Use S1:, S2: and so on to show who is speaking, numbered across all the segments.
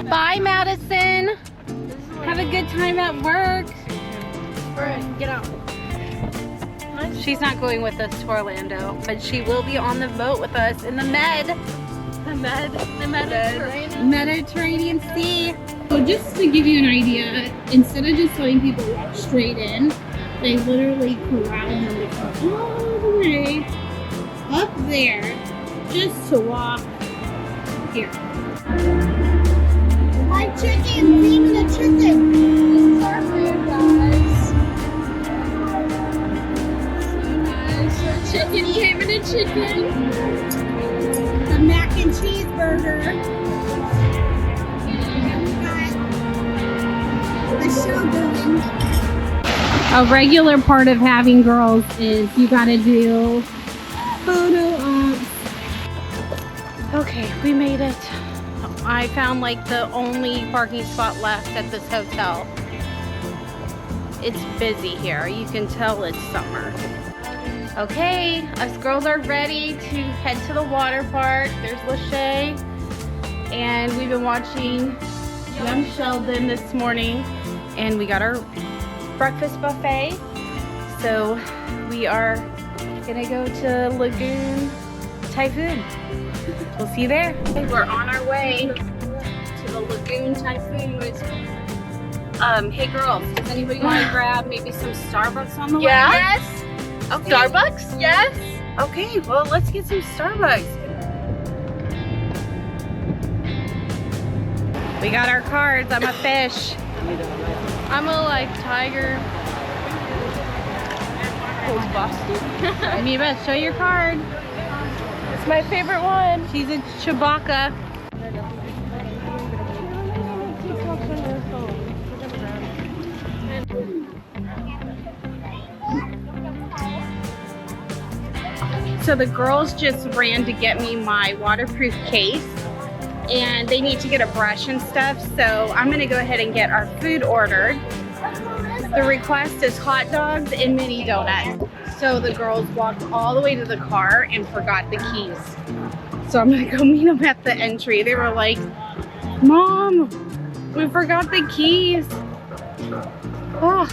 S1: Bye, Madison. Have a good time at work.
S2: Alright, get out.
S1: She's not going with us to Orlando, but she will be on the boat with us in the Mediterranean Sea.
S3: So just to give you an idea, instead of just letting people walk straight in, they literally corral them to come all the way up there just to walk here.
S2: My chicken, even a chicken. This is our food, guys. So nice. Chicken came in a chicken.
S3: The mac and cheeseburger.
S2: The shogun.
S3: A regular part of having girls is you gotta do photo ops.
S1: Okay, we made it. I found like the only parking spot left at this hotel. It's busy here. You can tell it's summer. Okay, us girls are ready to head to the water park. There's Lachey. And we've been watching Young Sheldon this morning. And we got our breakfast buffet. So we are gonna go to Lagoon Typhoon. We'll see you there. Okay, we're on our way to the Lagoon Typhoon. Hey girls, does anybody want to grab maybe some Starbucks on the way?
S2: Yes.
S1: Okay.
S2: Starbucks? Yes.
S1: Okay, well let's get some Starbucks. We got our cards. I'm a fish. I'm a like tiger. Miba, show your card.
S2: It's my favorite one.
S1: She's a Chewbacca. So the girls just ran to get me my waterproof case and they need to get a brush and stuff. So I'm gonna go ahead and get our food ordered. The request is hot dogs and mini donuts. So the girls walked all the way to the car and forgot the keys. So I'm gonna go meet them at the entry. They were like, Mom, we forgot the keys. Oh.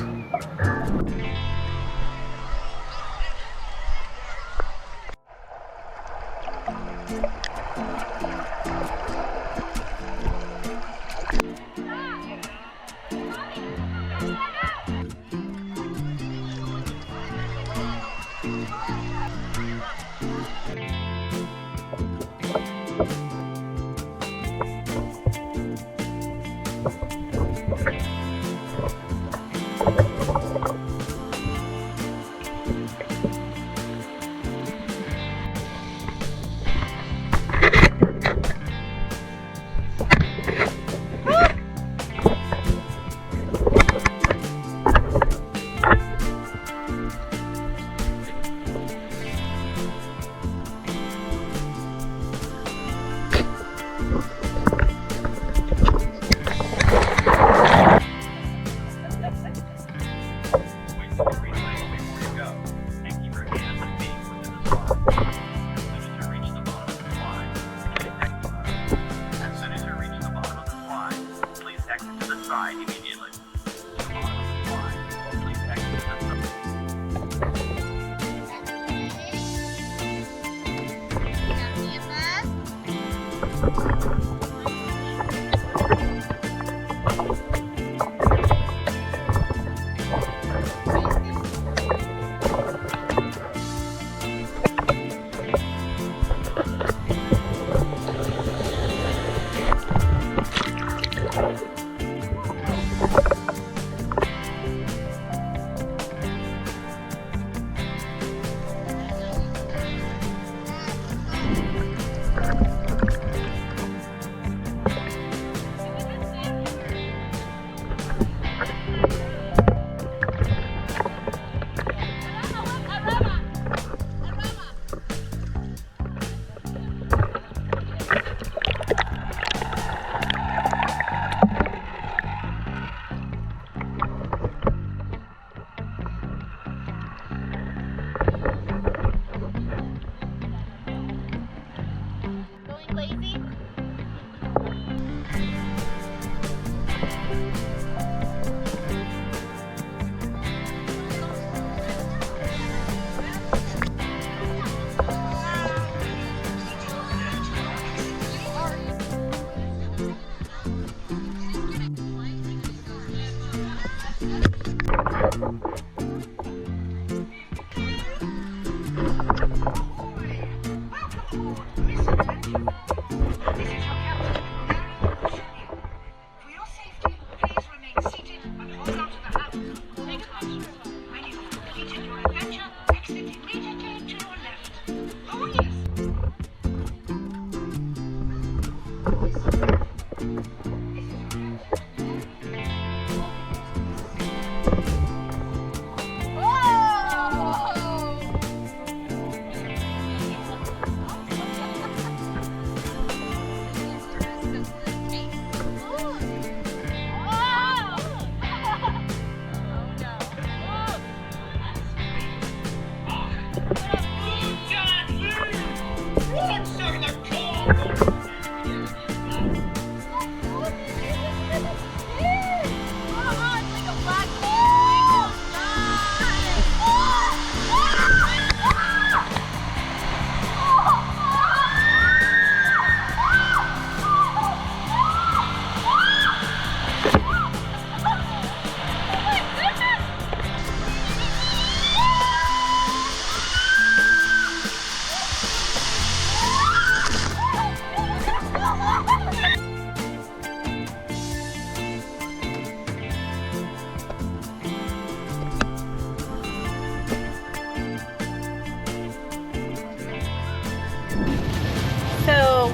S1: So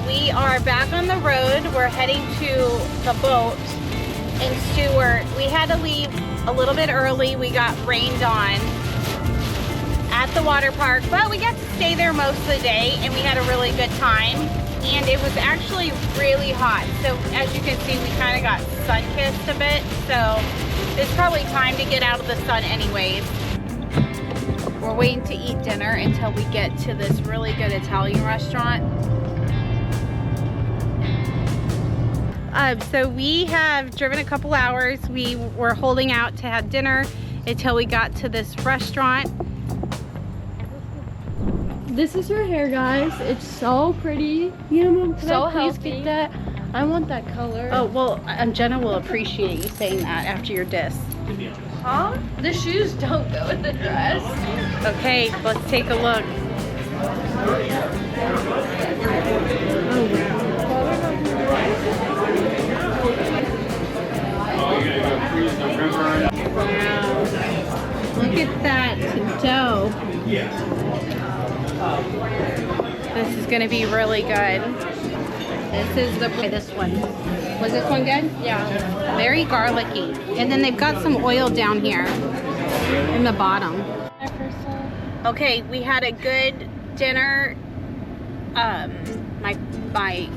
S1: we are back on the road. We're heading to the boat in Stewart. We had to leave a little bit early. We got rained on at the water park, but we got to stay there most of the day and we had a really good time. And it was actually really hot. So as you can see, we kind of got sun-kissed a bit. So it's probably time to get out of the sun anyways. We're waiting to eat dinner until we get to this really good Italian restaurant. So we have driven a couple hours. We were holding out to have dinner until we got to this restaurant.
S4: This is her hair, guys. It's so pretty. Yeah, Mom,
S1: So
S4: please
S1: healthy.
S4: get that. I want that color.
S1: Oh, well, Jenna will appreciate you saying that after your diss.
S4: Huh? The shoes don't go with the dress.
S1: Okay, let's take a look. Wow. Look at that dough. This is going to be really good. This is this one. Was this one good?
S4: Yeah.
S1: Very garlicky. And then they've got some oil down here in the bottom. Okay, we had a good dinner. My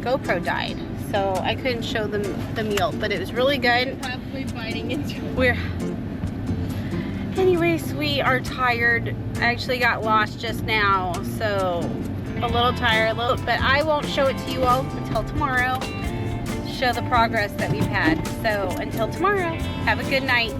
S1: GoPro died, so I couldn't show them the meal, but it was really good.
S4: Probably biting into
S1: We're anyways, we are tired. I actually got lost just now, so a little tired, but I won't show it to you all until tomorrow. Show the progress that we've had. So until tomorrow, have a good night.